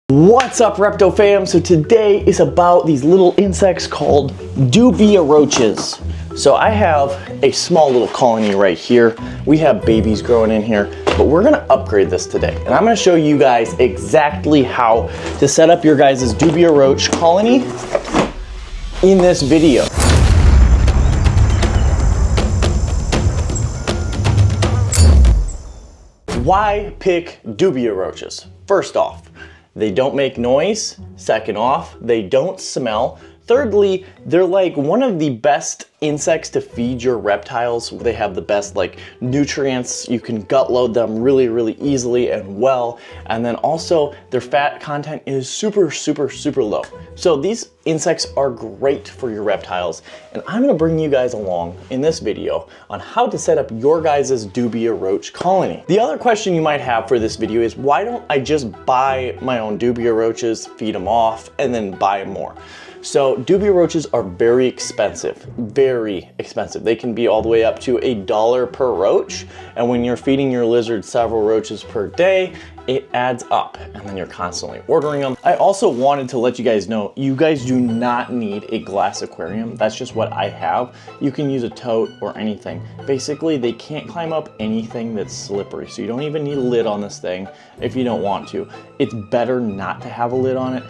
What's up, Repto fam? So today is about these little insects called Dubia roaches. So I have a small little colony right here. We have babies growing in here, but we're gonna upgrade this today. And I'm gonna show you guys exactly how to set up your guys' Dubia roach colony in this video. Why pick Dubia roaches? First off, they don't make noise. Second off, they don't smell. Thirdly, they're like one of the best insects to feed your reptiles. They have the best like nutrients. You can gut load them really easily and well. And then also their fat content is super low. So these insects are great for your reptiles. And I'm gonna bring you guys along in this video on how to set up your guys' Dubia roach colony. The other question you might have for this video is, why don't I just buy my own Dubia roaches, feed them off, and then buy more? So Dubia roaches are very expensive. They can be all the way up to $1 per roach. And when you're feeding your lizard several roaches per day, it adds up, and then you're constantly ordering them. I also wanted to let you guys know, you guys do not need a glass aquarium. That's just what I have. You can use a tote or anything. Basically, they can't climb up anything that's slippery. So you don't even need a lid on this thing if you don't want to. It's better not to have a lid on it.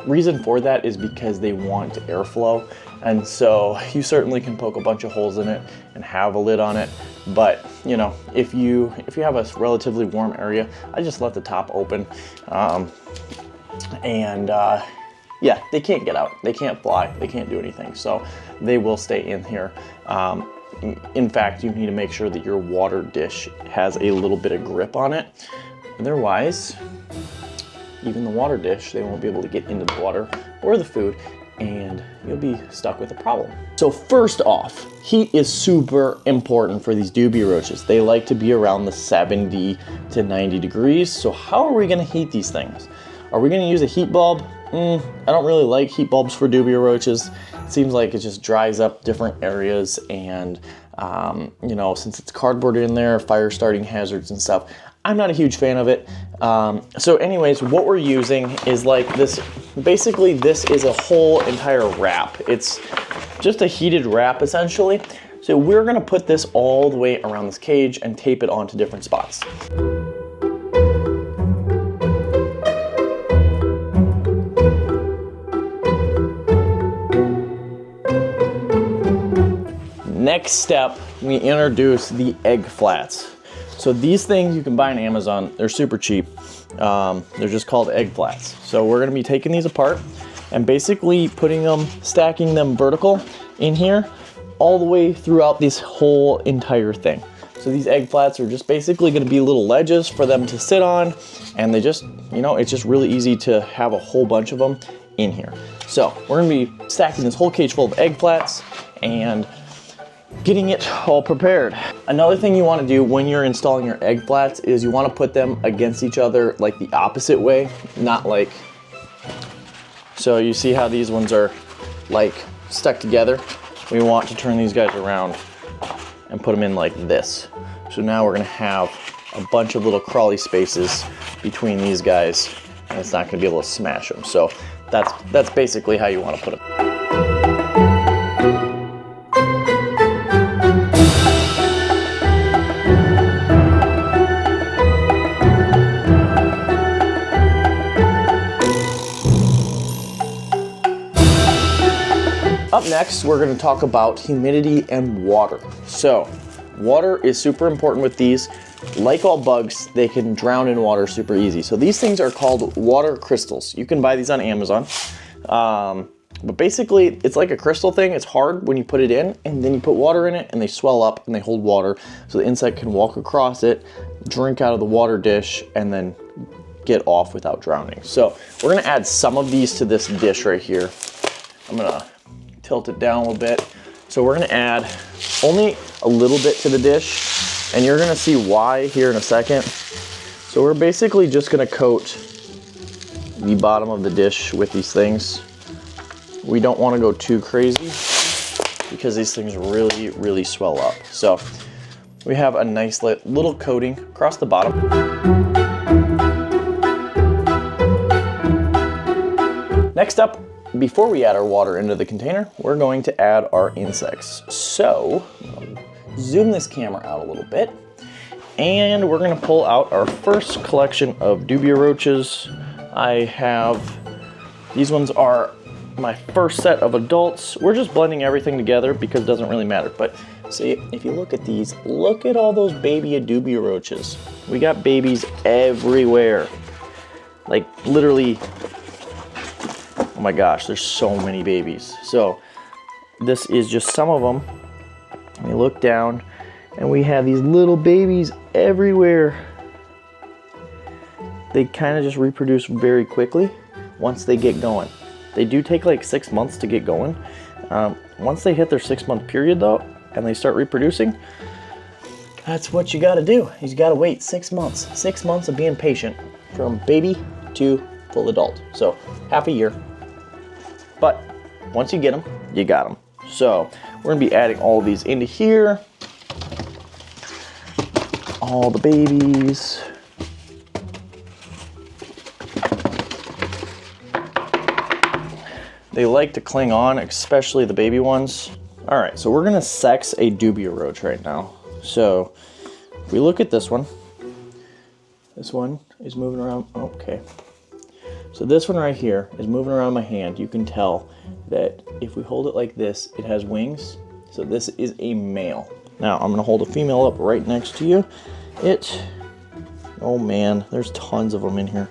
Reason for that is because they want airflow, and so you certainly can poke a bunch of holes in it and have a lid on it. But you know, if you have a relatively warm area, I just let the top open, yeah, they can't get out, they can't fly, they can't do anything, so they will stay in here. In fact, you need to make sure that your water dish has a little bit of grip on it. Otherwise, even the water dish, they won't be able to get into the water or the food, and you'll be stuck with a problem. So first off, heat is super important for these Dubia roaches. They like to be around the 70 to 90 degrees. So how are we gonna heat these things? Are we gonna use a heat bulb? I don't really like heat bulbs for Dubia roaches. It seems like it just dries up different areas, and you know, since it's cardboard in there, fire starting hazards and stuff, I'm not a huge fan of it. So anyways, what we're using is like this. Basically, this is a whole entire wrap. It's just a heated wrap, essentially. So we're gonna put this all the way around this cage and tape it onto different spots. Next step, we introduce the egg flats. So these things you can buy on Amazon. They're super cheap. They're just called egg flats. So we're gonna be taking these apart and basically stacking them vertical in here all the way throughout this whole entire thing. So these egg flats are just basically gonna be little ledges for them to sit on, and they just, you know, it's just really easy to have a whole bunch of them in here. So we're gonna be stacking this whole cage full of egg flats and getting it all prepared. Another thing you want to do when you're installing your egg flats is you want to put them against each other like the opposite way, not like, so you see how these ones are like stuck together? We want to turn these guys around and put them in like this. So now we're going to have a bunch of little crawly spaces between these guys, and it's not going to be able to smash them. So that's basically how you want to put them. Up next, we're going to talk about humidity and water. So water is super important with these. Like all bugs, they can drown in water super easy. So these things are called water crystals. You can buy these on Amazon. But basically, it's like a crystal thing. It's hard when you put it in, and then you put water in it, and they swell up and they hold water. So the insect can walk across it, drink out of the water dish, and then get off without drowning. So we're going to add some of these to this dish right here. I'm going to tilt it down a little bit. So we're gonna add only a little bit to the dish, and you're gonna see why here in a second. So we're basically just gonna coat the bottom of the dish with these things. We don't wanna go too crazy because these things really swell up. So we have a nice little coating across the bottom. Next up, before we add our water into the container, we're going to add our insects. So, zoom this camera out a little bit, and we're gonna pull out our first collection of Dubia roaches. These ones are my first set of adults. We're just blending everything together because it doesn't really matter. But see, if you look at these, look at all those baby Dubia roaches. We got babies everywhere. Like literally, oh my gosh, there's so many babies. So this is just some of them. We look down and we have these little babies everywhere. They kind of just reproduce very quickly once they get going. They do take like 6 months to get going. Once they hit their 6-month period though, and they start reproducing, that's what you gotta do. You gotta wait 6 months. 6 months of being patient from baby to full adult. So half a year. But once you get them, you got them. So we're gonna be adding all of these into here. All the babies. They like to cling on, especially the baby ones. All right, so we're gonna sex a Dubia roach right now. So if we look at this one is moving around, okay. So this one right here is moving around my hand. You can tell that if we hold it like this, it has wings. So this is a male. Now I'm gonna hold a female up right next to you. Oh man, there's tons of them in here.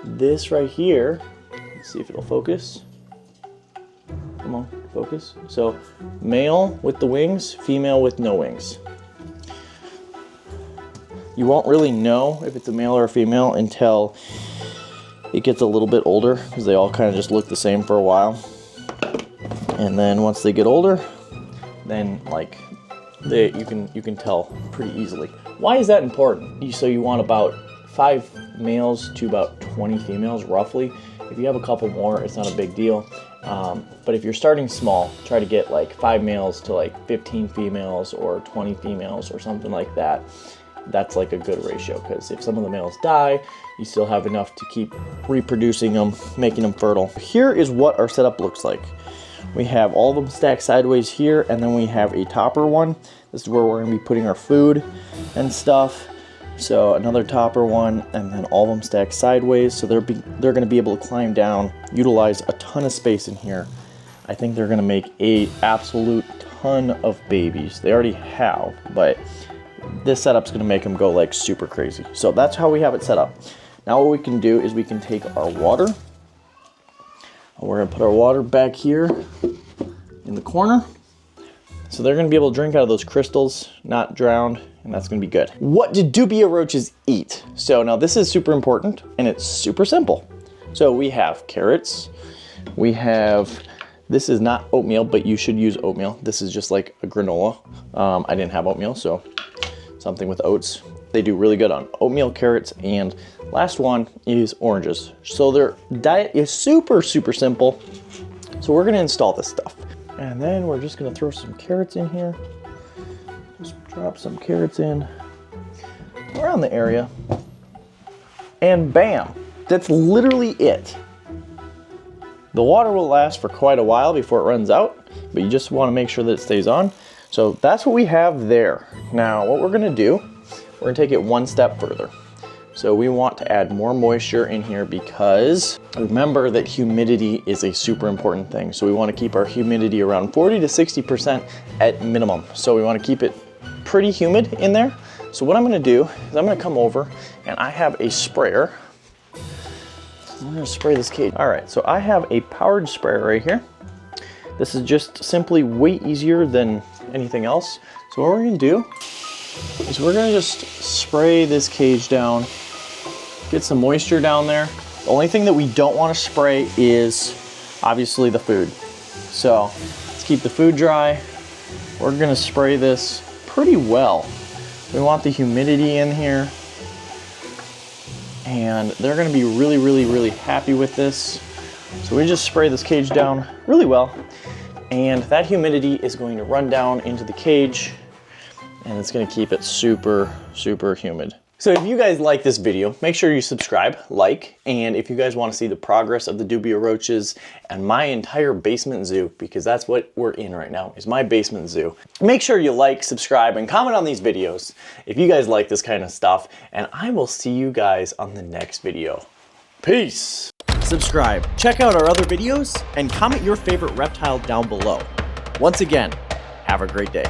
This right here, let's see if it'll focus. Come on, focus. So male with the wings, female with no wings. You won't really know if it's a male or a female until it gets a little bit older, because they all kind of just look the same for a while. And then once they get older, then like you can tell pretty easily. Why is that important? So you want about 5 males to about 20 females roughly. If you have a couple more, it's not a big deal. But if you're starting small, try to get like 5 males to like 15 females or 20 females or something like that. That's like a good ratio, because if some of the males die, you still have enough to keep reproducing them, making them fertile. Here is what our setup looks like. We have all of them stacked sideways here, and then we have a topper one. This is where we're gonna be putting our food and stuff. So another topper one, and then all of them stacked sideways. So they're gonna be able to climb down, utilize a ton of space in here. I think they're gonna make a absolute ton of babies. They already have, but this setup's gonna make them go like super crazy. So that's how we have it set up. Now what we can do is we can take our water. We're gonna put our water back here in the corner. So they're gonna be able to drink out of those crystals, not drowned, and that's gonna be good. What do Dubia roaches eat? So now this is super important, and it's super simple. So we have carrots, this is not oatmeal, but you should use oatmeal. This is just like a granola. I didn't have oatmeal, so something with oats. They do really good on oatmeal, carrots, and last one is oranges. So their diet is super, super simple. So we're gonna install this stuff. And then we're just gonna throw some carrots in here. Just drop some carrots in around the area. And bam, that's literally it. The water will last for quite a while before it runs out, but you just wanna make sure that it stays on. So that's what we have there. Now, what we're gonna do, we're gonna take it one step further. So we want to add more moisture in here, because remember that humidity is a super important thing. So we want to keep our humidity around 40 to 60% at minimum. So we want to keep it pretty humid in there. So what I'm going to do is I'm going to come over, and I have a sprayer. I'm going to spray this cage. All right, so I have a powered sprayer right here. This is just simply way easier than anything else. So what we're going to do is we're going to just spray this cage down. Get some moisture down there. The only thing that we don't want to spray is obviously the food. So let's keep the food dry. We're gonna spray this pretty well. We want the humidity in here, and they're gonna be really, really, really happy with this. So we just spray this cage down really well, and that humidity is going to run down into the cage, and it's gonna keep it super, super humid. So if you guys like this video, make sure you subscribe, like, and if you guys want to see the progress of the Dubia roaches and my entire basement zoo, because that's what we're in right now, is my basement zoo, make sure you like, subscribe, and comment on these videos if you guys like this kind of stuff, and I will see you guys on the next video. Peace! Subscribe, check out our other videos, and comment your favorite reptile down below. Once again, have a great day.